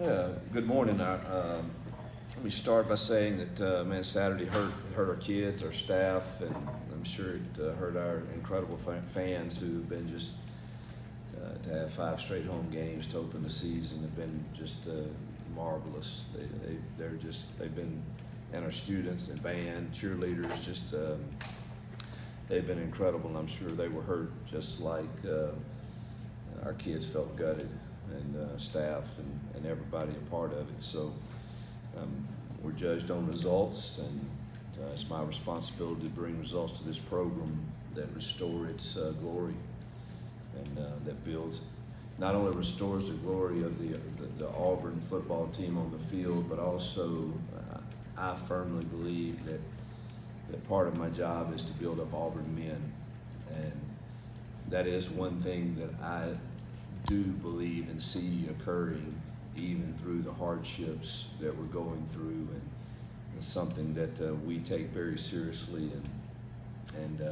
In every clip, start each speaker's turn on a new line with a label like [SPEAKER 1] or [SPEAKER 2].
[SPEAKER 1] Yeah, good morning. Let me start by saying that, man, Saturday hurt our kids, our staff, and I'm sure it hurt our incredible fans who've been just to have five straight home games to open the season have been just marvelous. They've been, and our students and band, cheerleaders, they've been incredible, and I'm sure they were hurt just like our kids felt gutted, and staff and everybody a part of it. So we're judged on results, and it's my responsibility to bring results to this program that restore its glory, and that builds, not only restores the glory of the Auburn football team on the field, but also I firmly believe that part of my job is to build up Auburn men, and that is one thing that I do believe and see occurring even through the hardships that we're going through, and it's something that we take very seriously, and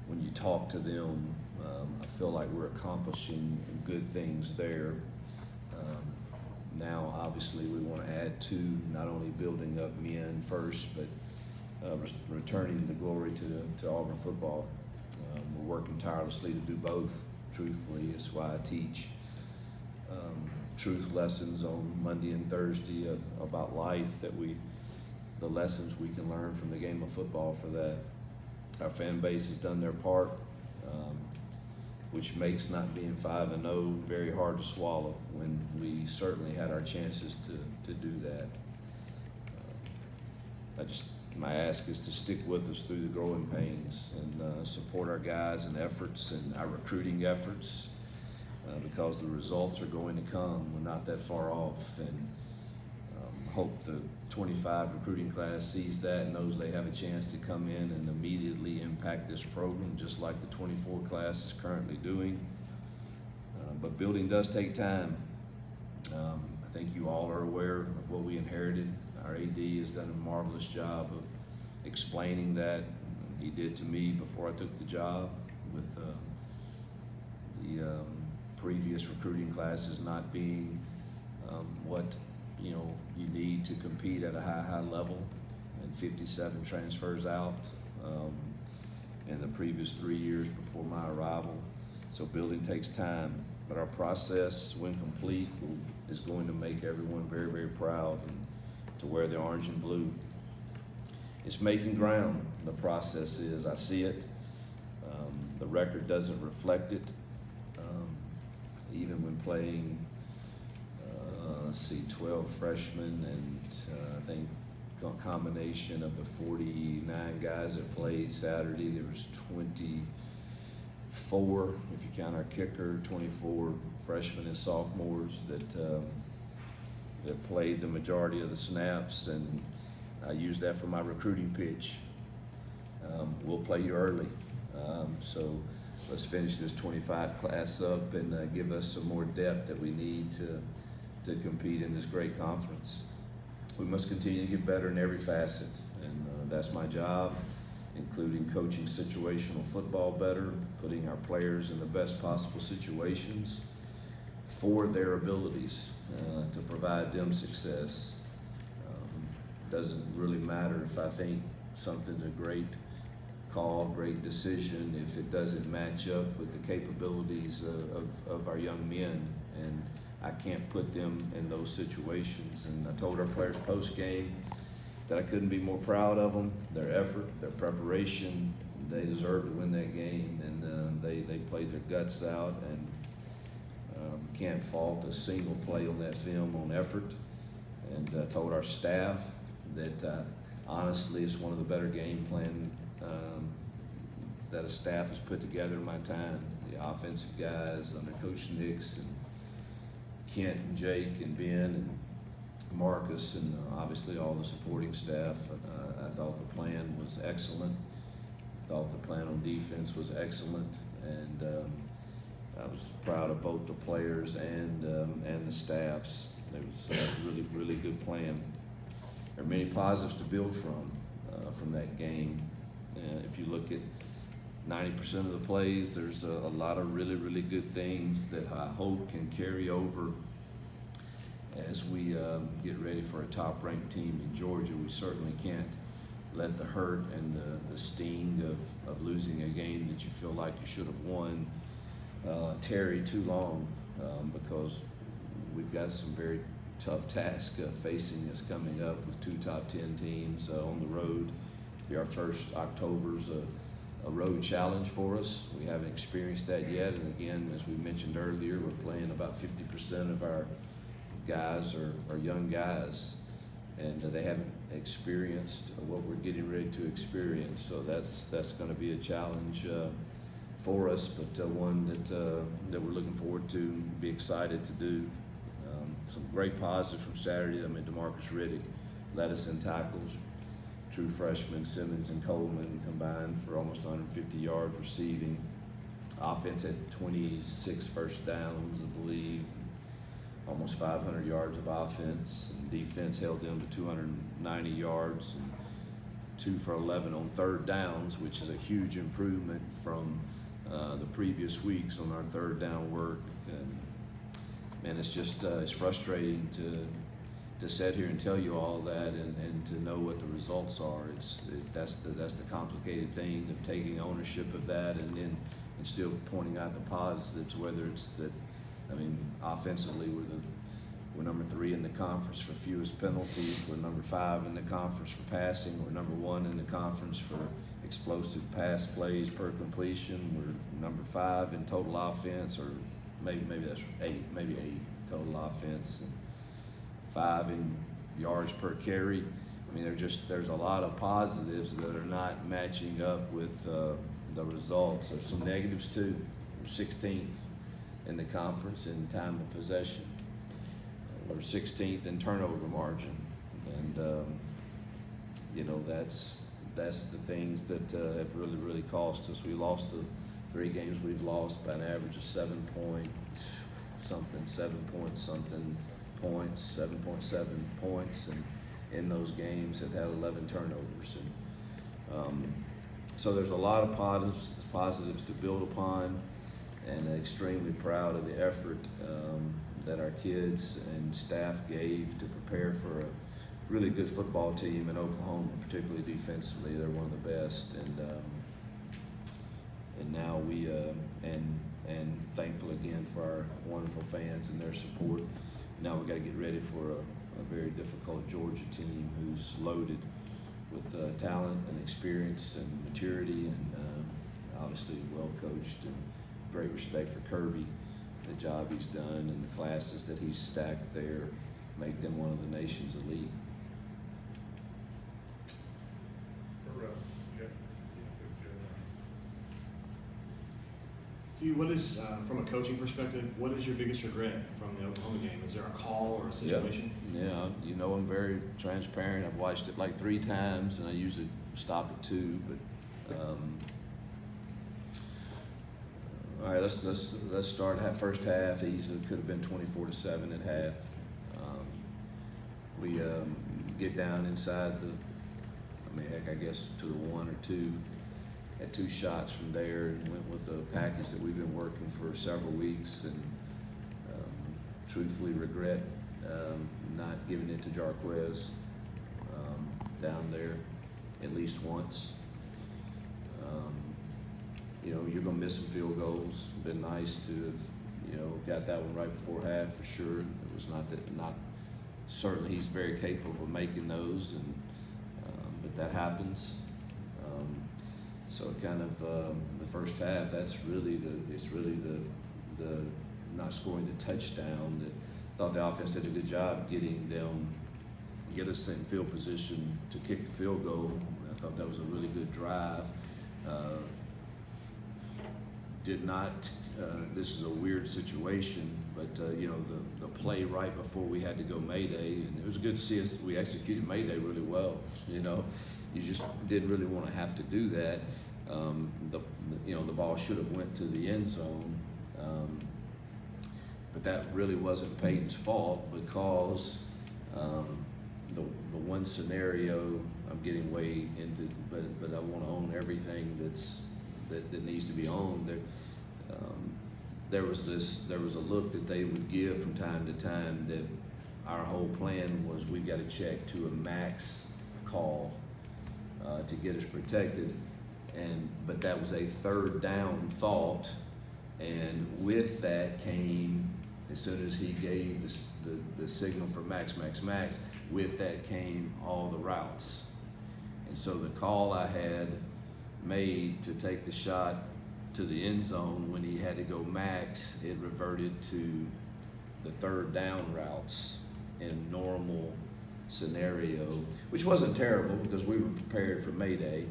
[SPEAKER 1] when you talk to them, I feel like we're accomplishing good things there. Now obviously we want to add to not only building up men first, but returning the glory to Auburn football. We're working tirelessly to do both. Truthfully, it's why I teach truth lessons on Monday and Thursday about life, the lessons we can learn from the game of football for that. Our fan base has done their part, which makes not being 5-0 very hard to swallow when we certainly had our chances to do that. My ask is to stick with us through the growing pains, and support our guys and efforts and our recruiting efforts, because the results are going to come. We're not that far off, and hope the 25 recruiting class sees that and knows they have a chance to come in and immediately impact this program just like the 24 class is currently doing. But building does take time. I think you all are aware of what we inherited. Our AD has done a marvelous job of explaining that. He did to me before I took the job, with the previous recruiting classes not being what you need to compete at a high level, and 57 transfers out in the previous 3 years before my arrival. So building takes time, but our process, when complete, is going to make everyone very, very proud and to wear the orange and blue. It's making ground. The process is. I see it. The record doesn't reflect it. Even when playing, 12 freshmen, and I think a combination of the 49 guys that played Saturday, there was 24, if you count our kicker, 24 freshmen and sophomores that played the majority of the snaps, and I use that for my recruiting pitch. We'll play you early, so let's finish this 25 class up and give us some more depth that we need to compete in this great conference. We must continue to get better in every facet, and that's my job, including coaching situational football better, putting our players in the best possible situations for their abilities to provide them success. Doesn't really matter if I think something's a great call, great decision, if it doesn't match up with the capabilities of our young men, and I can't put them in those situations. And I told our players post-game that I couldn't be more proud of them, their effort, their preparation. They deserve to win that game, and they played their guts out, and can't fault a single play on that film on effort. And I told our staff that honestly it's one of the better game plans that a staff has put together in my time. The offensive guys under Coach Nix, and Kent and Jake and Ben and Marcus, and obviously all the supporting staff. I thought the plan was excellent. I thought the plan on defense was excellent, and I was proud of both the players and the staffs. It was a really, really good plan. There are many positives to build from that game. If you look at 90% of the plays, there's a lot of really, really good things that I hope can carry over as we get ready for a top-ranked team in Georgia. We certainly can't let the hurt and the sting of losing a game that you feel like you should have won tarry too long, because we've got some very tough tasks facing us coming up with 2 top 10 teams on the road. Our first October's a road challenge for us. We haven't experienced that yet, and again, as we mentioned earlier, we're playing about 50% of our guys are young guys, and they haven't experienced what we're getting ready to experience. So that's going to be a challenge for us, but one that we're looking forward to, be excited to do. Some great positives from Saturday. I mean, DeMarcus Riddick led us in tackles. True freshmen Simmons and Coleman combined for almost 150 yards receiving. Offense had 26 first downs, I believe. Almost 500 yards of offense. And defense held them to 290 yards and 2 for 11 on third downs, which is a huge improvement from the previous weeks on our third down work. And man, it's just it's frustrating to sit here and tell you all that and to know what the results are. That's the complicated thing of taking ownership of that and still pointing out the positives. Whether it's that, I mean, offensively we're number 3 in the conference for fewest penalties. We're number 5 in the conference for passing. We're number 1 in the conference for explosive pass plays per completion. We're number 5 in total offense, or maybe that's 8 total offense, and 5 in yards per carry. I mean, there's a lot of positives that are not matching up with the results. There's some negatives too. We're 16th in the conference in time of possession. We're 16th in turnover margin, and you know, that's the things that have really cost us. We lost the 3 games we've lost by an average of 7 point something points, 7.7 points, and in those games have had 11 turnovers. And so there's a lot of positives to build upon, and extremely proud of the effort that our kids and staff gave to prepare for a really good football team in Oklahoma, particularly defensively. They're one of the best, and now we and thankful again for our wonderful fans and their support. Now we got to get ready for a very difficult Georgia team who's loaded with talent and experience and maturity, and obviously well coached, and great respect for Kirby, the job he's done, and the classes that he's stacked there make them one of the nation's elite.
[SPEAKER 2] Hugh, what is, from a coaching perspective, what is your biggest regret from the Oklahoma game? Is there a call or a situation?
[SPEAKER 1] Yeah, you know, I'm very transparent. I've watched it like 3 times, and I usually stop at 2. But all right, let's start first half. Easily could have been 24-7 at half. We get down inside I guess to the 1 or 2. Had 2 shots from there, and went with a package that we've been working for several weeks, and truthfully regret not giving it to Jarquez down there at least once. You know, you're gonna miss some field goals. Been nice to have, you know, got that one right before half for sure. It was not certainly he's very capable of making those, and but that happens. So kind of the first half, it's really the not scoring the touchdown that thought the offense did a good job get us in field position to kick the field goal. I thought that was a really good drive. This is a weird situation, but you know, the play right before we had to go Mayday, and it was good to see us. We executed Mayday really well. You know, you just didn't really want to have to do that. The ball should have went to the end zone, but that really wasn't Peyton's fault, because the one scenario I'm getting way into, but I want to own everything that needs to be owned. There was a look that they would give from time to time that our whole plan was we got to check to a max call to get us protected, but that was a third down thought, and with that came, as soon as he gave the signal for max, with that came all the routes. And so the call I had made to take the shot to the end zone, when he had to go max, it reverted to the third down routes in normal scenario, which wasn't terrible because we were prepared for Mayday,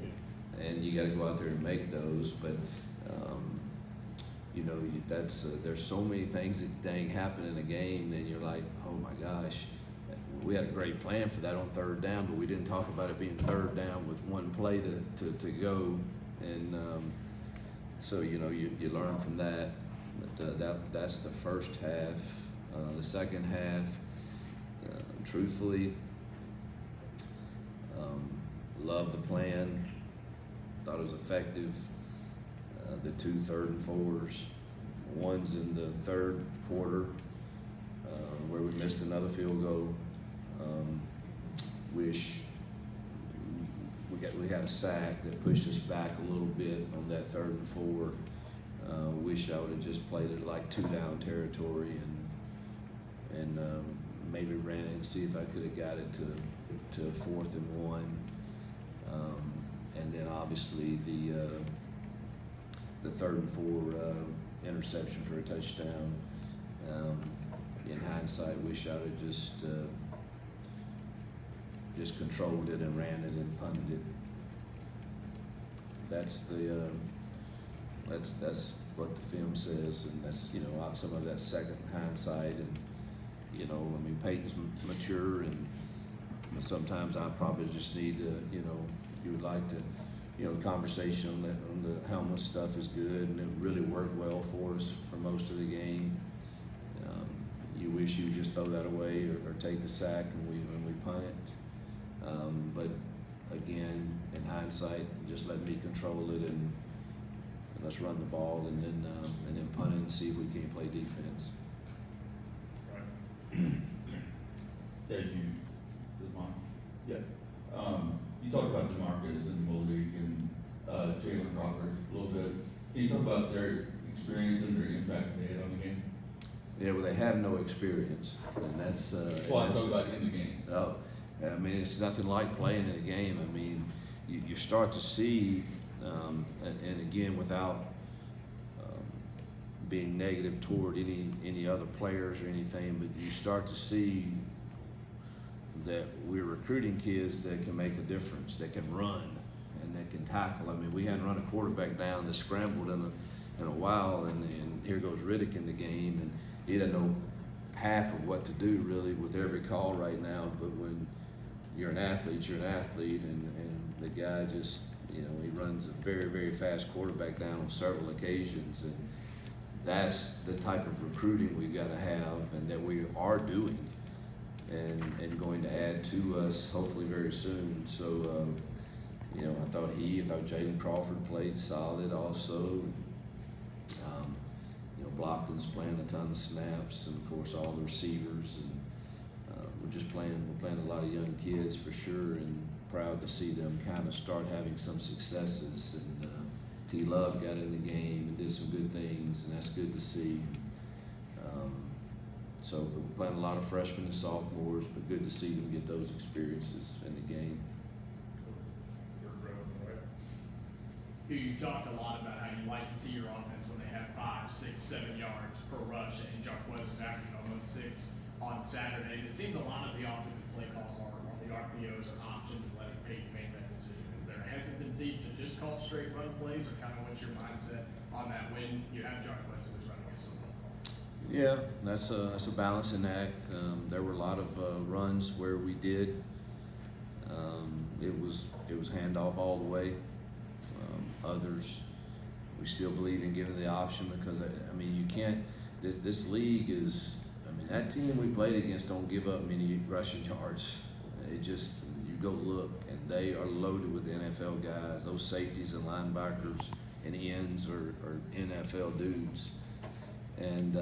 [SPEAKER 1] and you got to go out there and make those. But you know, there's so many things that dang happen in a game, then you're like, oh my gosh, we had a great plan for that on third down, but we didn't talk about it being third down with one play to go, and so you know, you learn from that. But that's the first half. The second half, truthfully, loved the plan, thought it was effective. The 2 3rd and 4s, ones in the third quarter where we missed another field goal. Wish we had a sack that pushed us back a little bit on that 3rd and 4. Wish I would have just played it like 2 down territory and maybe ran it and see if I could have got it to 4th and 1. And then obviously the 3rd and 4 interception for a touchdown. In hindsight, wish I'd have just controlled it and ran it and punted it. That's what the film says, and that's, you know, some of that second hindsight. And you know, I mean, Peyton's mature, and sometimes I probably just need to, you know, you would like to, you know, conversation on the helmet stuff is good, and it really worked well for us for most of the game. You wish you would just throw that away or take the sack when we punt it. But again, in hindsight, just let me control it and let's run the ball, and then punt it and see if we can play defense.
[SPEAKER 3] Right. Yeah, this mine? Yeah. You talked about DeMarcus and Malik and Jalen Crawford a little bit. Can you talk about their experience and their impact they had on the game?
[SPEAKER 1] Yeah, well, they have no experience, and that's.
[SPEAKER 3] Well, I talk about in the game.
[SPEAKER 1] Oh, I mean, it's nothing like playing in a game. I mean, you start to see, and again, without being negative toward any other players or anything, but you start to see that we're recruiting kids that can make a difference, that can run, and that can tackle. I mean, we hadn't run a quarterback down that scrambled in a while, and here goes Riddick in the game, and he doesn't know half of what to do really with every call right now. But when you're an athlete, and the guy just, you know, he runs a very, very fast quarterback down on several occasions, and that's the type of recruiting we've got to have, and that we are doing, and going to add to us hopefully very soon. So, you know, I thought Jalen Crawford played solid also. You know, Blockton's playing a ton of snaps, and of course all the receivers, and we're playing a lot of young kids for sure, and proud to see them kind of start having some successes. And T. Love got in the game and did some good things, and that's good to see. So we're playing a lot of freshmen and sophomores, but good to see them get those experiences in the game.
[SPEAKER 4] You talked a lot about how you like to see your offense when they have 5, 6, 7 yards per rush, and Jock was averaging almost 6 on Saturday. And it seems a lot of the offensive play calls are on the RPOs or options, letting Peyton make that decision. Is there a hesitancy to just call straight run plays, or kind of what's your mindset on that when you have Jock Woods who's running a simple call?
[SPEAKER 1] Yeah, that's a balancing act. There were a lot of runs where we did. It was handoff all the way. Others, we still believe in giving the option, because I mean, you can't. This league is. I mean, that team we played against don't give up many rushing yards. It just, you go look, and they are loaded with NFL guys. Those safeties and linebackers and ends are NFL dudes. And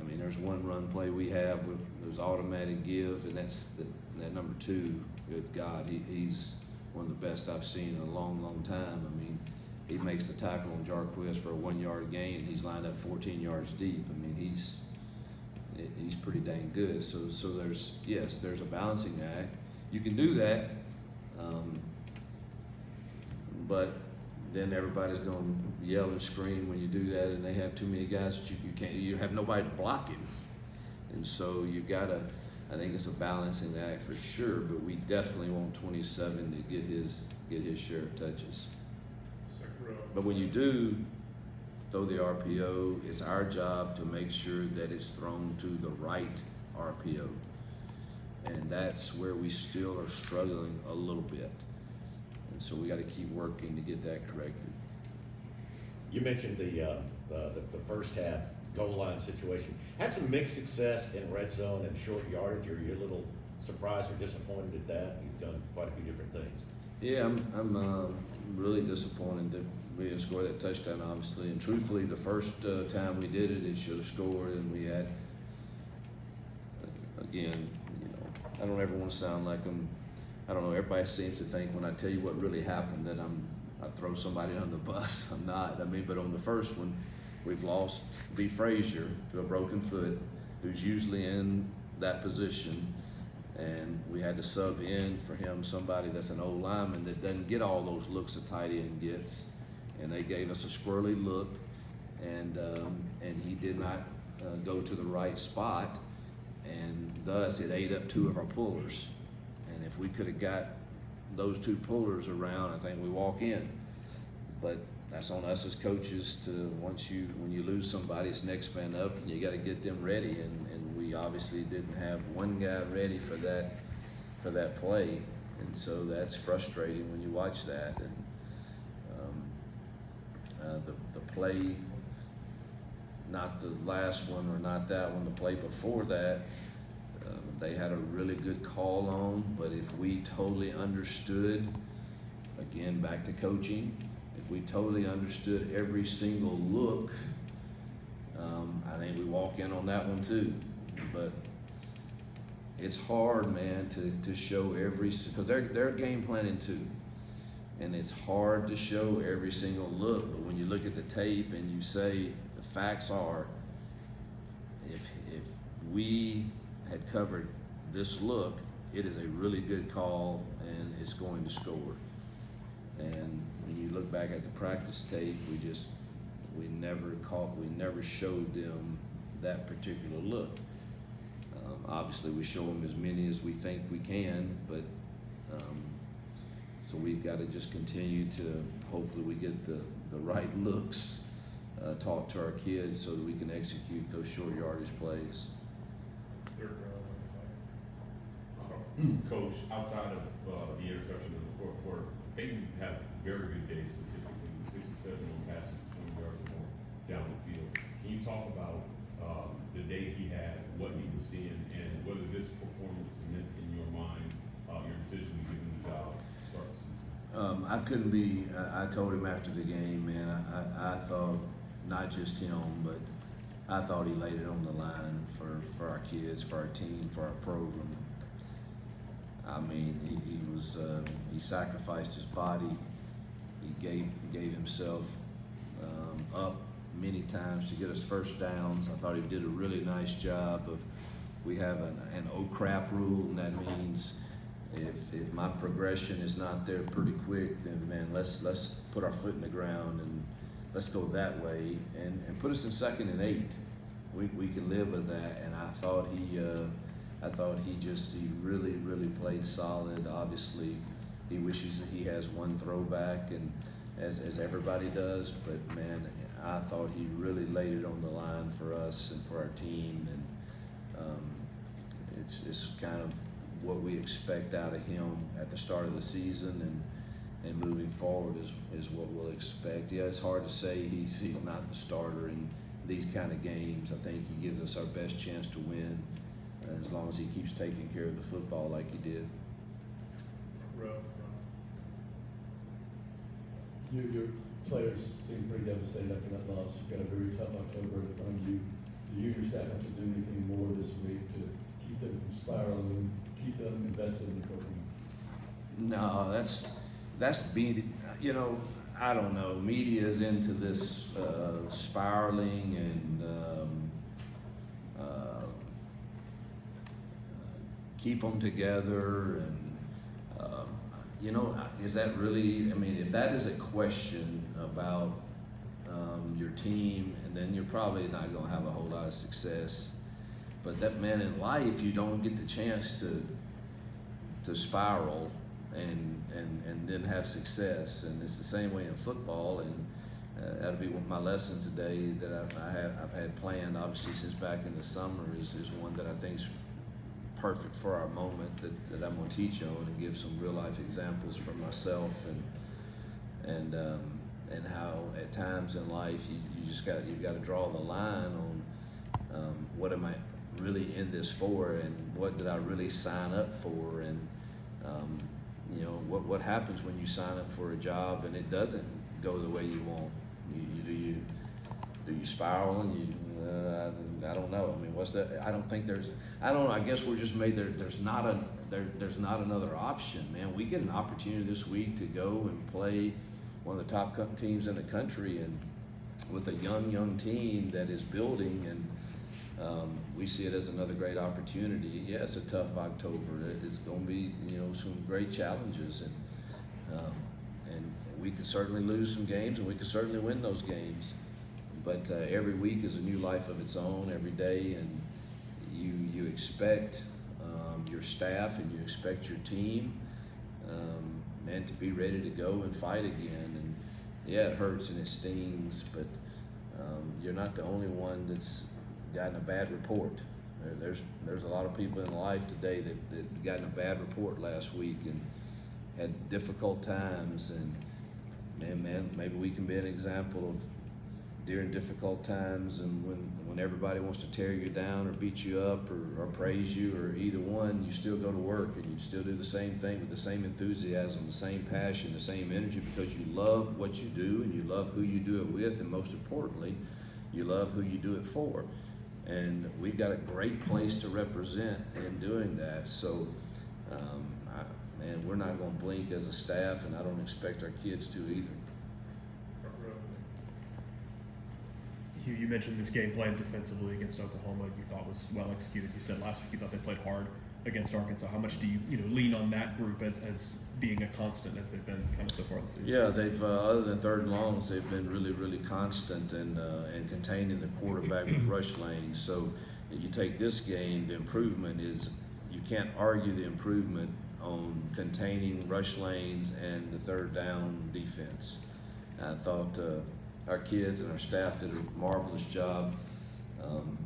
[SPEAKER 1] I mean, there's one run play we have with there's automatic give, and that number 2. Good God, he's one of the best I've seen in a long, long time. I mean, he makes the tackle on Jarquez for a 1-yard gain. He's lined up 14 yards deep. I mean, he's pretty dang good. So there's a balancing act. You can do that, but then everybody's going to yell and scream when you do that, and they have too many guys that you have nobody to block him. And so you gotta, I think it's a balancing act for sure, but we definitely want 27 to get his share of touches. But when you do throw the RPO, it's our job to make sure that it's thrown to the right RPO. And that's where we still are struggling a little bit. And so we got to keep working to get that corrected.
[SPEAKER 5] You mentioned the first half goal line situation. Had some mixed success in red zone and short yardage. Are you a little surprised or disappointed at that? You've done quite a few different things.
[SPEAKER 1] Yeah, I'm really disappointed that we didn't score that touchdown, obviously. And truthfully, the first time we did it, it should have scored, and we had, again, I don't ever want to sound like I don't know, everybody seems to think when I tell you what really happened that I throw somebody on the bus. I'm not. I mean, but on the first one, we've lost B. Frazier to a broken foot, who's usually in that position, and we had to sub in for him somebody that's an old lineman that doesn't get all those looks a tight end gets, and they gave us a squirrely look, and he did not go to the right spot, and thus it ate up 2 of our pullers. And if we could have got those 2 pullers around, I think we walk in. But that's on us as coaches to, when you lose somebody, it's next man up, and you got to get them ready. And we obviously didn't have one guy ready for that play, and so that's frustrating when you watch that. And the play, not the last one or not that one, the play before that, they had a really good call on, but if we totally understood, again, back to coaching, if we totally understood every single look, I think we walk in on that one too. But it's hard, man, to show because they're game planning too. And it's hard to show every single look, but when you look at the tape and you say the facts are, if we had covered this look, it is a really good call and it's going to score. And when you look back at the practice tape, we never showed them that particular look. Obviously we show them as many as we think we can, but so we've got to just continue to, hopefully we get the right looks taught to our kids so that we can execute those short yardage plays.
[SPEAKER 6] Coach, outside of the interception in the fourth quarter, Peyton had very good days statistically, 67 on passes, 20 yards or more down the field. Can you talk about the day he had, what he was seeing, and whether this performance cements in your mind your decision to give him the job to start the season?
[SPEAKER 1] I couldn't be, I told him after the game, man, I thought, not just him, but I thought he laid it on the line for our kids, for our team, for our program. I mean, he sacrificed his body. He gave himself up many times to get us first downs. I thought he did a really nice job of, we have an oh crap rule, and that means if my progression is not there pretty quick, then man, let's put our foot in the ground and let's go that way and put us in 2nd and 8. We can live with that, and I thought he really, really played solid. Obviously, he wishes that he has one throwback, and as everybody does, but man, I thought he really laid it on the line for us and for our team, and it's kind of what we expect out of him at the start of the season, and moving forward is what we'll expect. Yeah, it's hard to say he's not the starter in these kind of games. I think he gives us our best chance to win, as long as he keeps taking care of the football like he did.
[SPEAKER 7] Your players seem pretty devastated after that loss. You've got a very tough October in front of you. Do you and your staff have to do anything more this week to keep them from spiraling, keep them invested in the program?
[SPEAKER 1] No, that's being, you know, I don't know, media is into this, spiraling and, keep them together and, you know, is that really, I mean, if that is a question about, your team, and then you're probably not gonna have a whole lot of success. But that, man, in life, you don't get the chance to spiral and then have success. And it's the same way in football, and that'll be my lesson today that I've had planned, obviously, since back in the summer, is one that I think's perfect for our moment, that I'm gonna teach on and give some real life examples for myself, and how at times in life you've got to draw the line on, what am I really in this for, and what did I really sign up for, and you know, what happens when you sign up for a job and it doesn't go the way you want. Do you spiral and I don't know. I mean, what's that? I don't think I don't know. I guess we're just made there's not another option, man. We get an opportunity this week to go and play one of the top teams in the country, and with a young team that is building, and we see it as another great opportunity. Yeah, it's a tough October. It's going to be, you know, some great challenges, and we could certainly lose some games, and we could certainly win those games. But every week is a new life of its own, every day, and you expect your staff and you expect your team, man, to be ready to go and fight again. And yeah, it hurts and it stings, but you're not the only one that's gotten a bad report. There's a lot of people in life today that gotten a bad report last week and had difficult times. And man, maybe we can be an example of, during difficult times, and when everybody wants to tear you down or beat you up or praise you, or either one, you still go to work and you still do the same thing with the same enthusiasm, the same passion, the same energy, because you love what you do and you love who you do it with, and most importantly, you love who you do it for. And we've got a great place to represent in doing that. So, man, we're not going to blink as a staff, and I don't expect our kids to either.
[SPEAKER 8] Hugh, you mentioned this game plan defensively against Oklahoma you thought was well executed. You said last week you thought they played hard against Arkansas. How much do you lean on that group as being a constant as they've been kind of so far this season?
[SPEAKER 1] Yeah, they've other than third and longs, they've been really constant and containing the quarterback with rush lanes. So you take this game, the improvement is, you can't argue the improvement on containing rush lanes and the third down defense. I thought our kids and our staff did a marvelous job.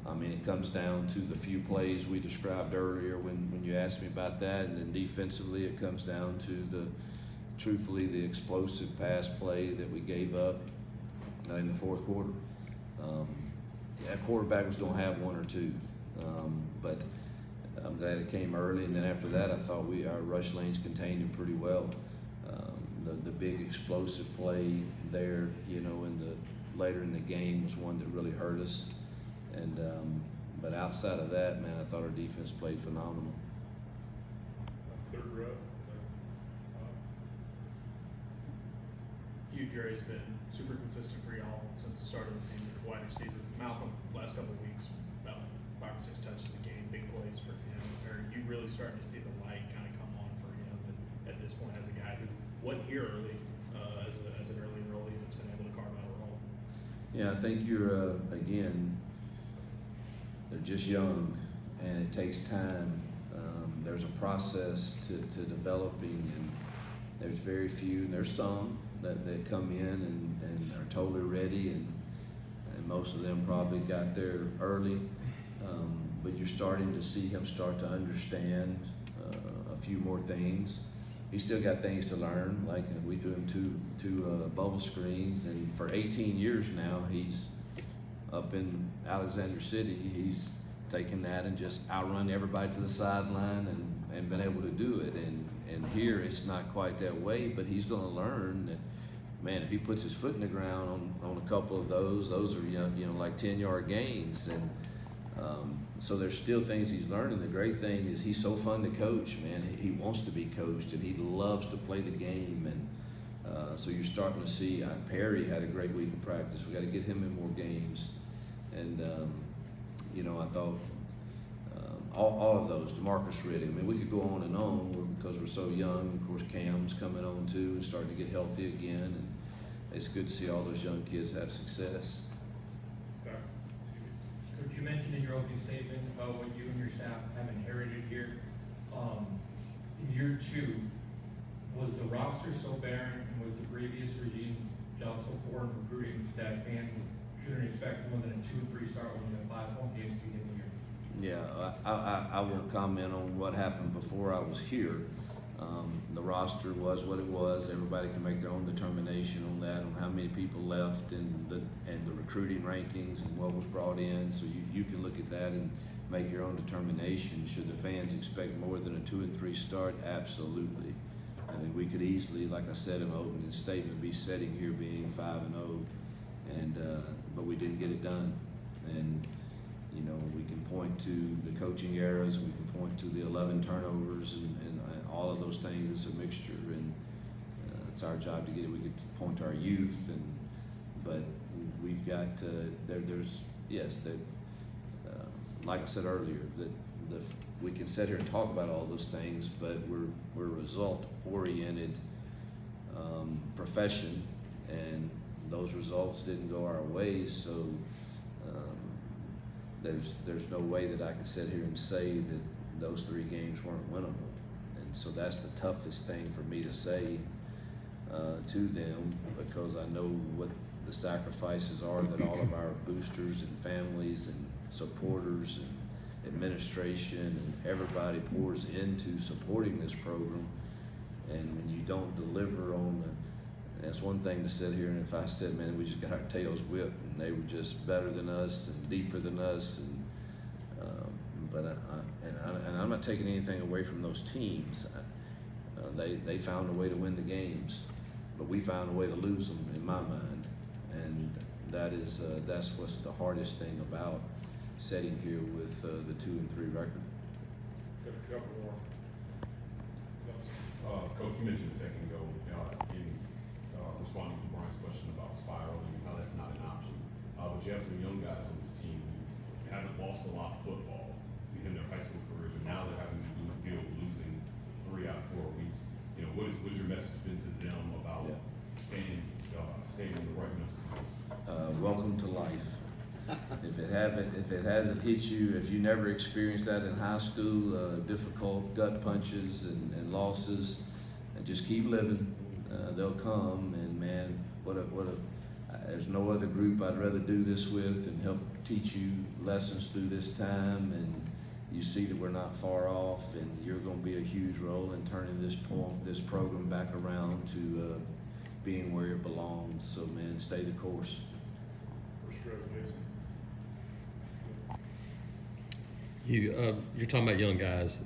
[SPEAKER 1] I mean, it comes down to the few plays we described earlier when you asked me about that, and then defensively it comes down to truthfully, the explosive pass play that we gave up in the fourth quarter. Yeah, quarterback was gonna have one or two, but I'm glad it came early, and then after that I thought our rush lanes contained him pretty well. The big explosive play there, later in the game was one that really hurt us. And but outside of that, man, I thought our defense played phenomenal.
[SPEAKER 6] Third row.
[SPEAKER 4] Hugh, Dre's been super consistent for y'all since the start of the season. Wide receiver, Malcolm, last couple of weeks, about 5 or 6 touches a game, big plays for him. Are you really starting to see the light kind of come on for him at this point as a guy who wasn't here early, as an early enrollee that's been able to carve out a role?
[SPEAKER 1] Yeah, I think you're again, they're just young, and it takes time. There's a process to developing, and there's very few, and there's some that come in and are totally ready, and most of them probably got there early. But you're starting to see him start to understand a few more things. He's still got things to learn, like we threw him two bubble screens, and for 18 years now, he's up in Alexander City. He's taken that and just outrun everybody to the sideline and been able to do it. And here it's not quite that way, but he's going to learn that, man, if he puts his foot in the ground on a couple of those are like 10-yard gains. So there's still things he's learning. The great thing is he's so fun to coach, man. He wants to be coached and he loves to play the game. And so you're starting to see Perry had a great week of practice. We got to get him in more games. And I thought all of those, DeMarcus Riddick. I mean, we could go on and on because we're so young. Of course, Cam's coming on too and starting to get healthy again. And it's good to see all those young kids have success.
[SPEAKER 9] Coach, you mentioned in your opening statement about what you and your staff have inherited here. In year 2, was the roster so barren and was the previous regime's job so poor in recruiting that fans shouldn't expect more than a 2-3 start when you have 5 home games to begin the year?
[SPEAKER 1] Yeah, I won't comment on what happened before I was here. The roster was what it was. Everybody can make their own determination on that, on how many people left and the recruiting rankings and what was brought in. So you can look at that and make your own determination. Should the fans expect more than a 2 and 3 start? Absolutely. I mean, we could easily, like I said in my opening statement, be sitting here being 5-0, but we didn't get it done. And we can point to the coaching errors, we can point to the 11 turnovers and all of those things. It's a mixture, and it's our job to get it. We could point to our youth, but we've got like I said earlier, that we can sit here and talk about all those things, but we're a result-oriented profession, and those results didn't go our way, so there's no way that I can sit here and say that those 3 games weren't winnable. And so that's the toughest thing for me to say to them, because I know what the sacrifices are that all of our boosters and families and supporters and administration and everybody pours into supporting this program. And when you don't deliver on that's one thing to sit here and if I said, man, we just got our tails whipped and they were just better than us and deeper than us, and I'm not taking anything away from those teams. They found a way to win the games, but we found a way to lose them in my mind, and that's what's the hardest thing about sitting here with the 2 and 3 record.
[SPEAKER 6] Got a couple more. Coach, you mentioned a second ago in responding to Brian's question about spiraling and how that's not an option. But you have some young guys on this team who haven't lost a lot of football in their high school careers, and now they're having to deal with losing 3 out of 4 weeks. What's your message been to them about staying in the right mental?
[SPEAKER 1] Welcome to life. If it hasn't hit you, if you never experienced that in high school, difficult gut punches and losses, and just keep living. They'll come, and man, there's no other group I'd rather do this with and help teach you lessons through this time. And you see that we're not far off, and you're going to be a huge role in turning this program back around to being where it belongs. So man, stay the course.
[SPEAKER 10] You're talking about young guys.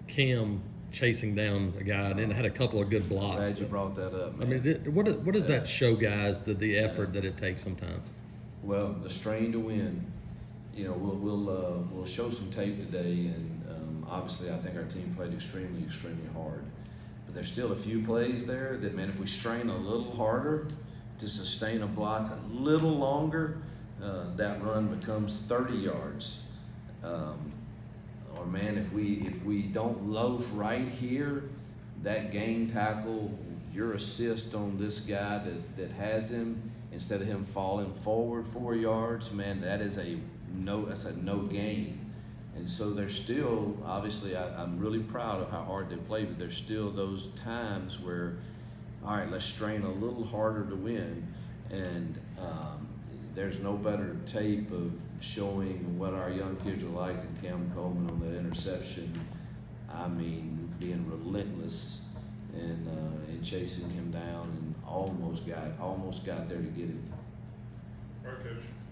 [SPEAKER 10] Cam chasing down a guy and then had a couple of good blocks.
[SPEAKER 1] Glad you brought that up, man.
[SPEAKER 10] I mean, what does that show guys, the effort that it takes sometimes?
[SPEAKER 1] Well, the strain to win. We'll show some tape today, and obviously I think our team played extremely hard. But there's still a few plays there that, man, if we strain a little harder to sustain a block a little longer, that run becomes 30 yards. Or man, if we don't loaf right here, that gang tackle, your assist on this guy that has him, instead of him falling forward 4 yards, man, that's a no gain. And so there's still, obviously, I'm really proud of how hard they play, but there's still those times where, all right, let's strain a little harder to win. And there's no better tape of showing what our young kids are like than Cam Coleman on that interception. I mean, being relentless and chasing him down, and almost got there to get him.
[SPEAKER 11] All right, Coach.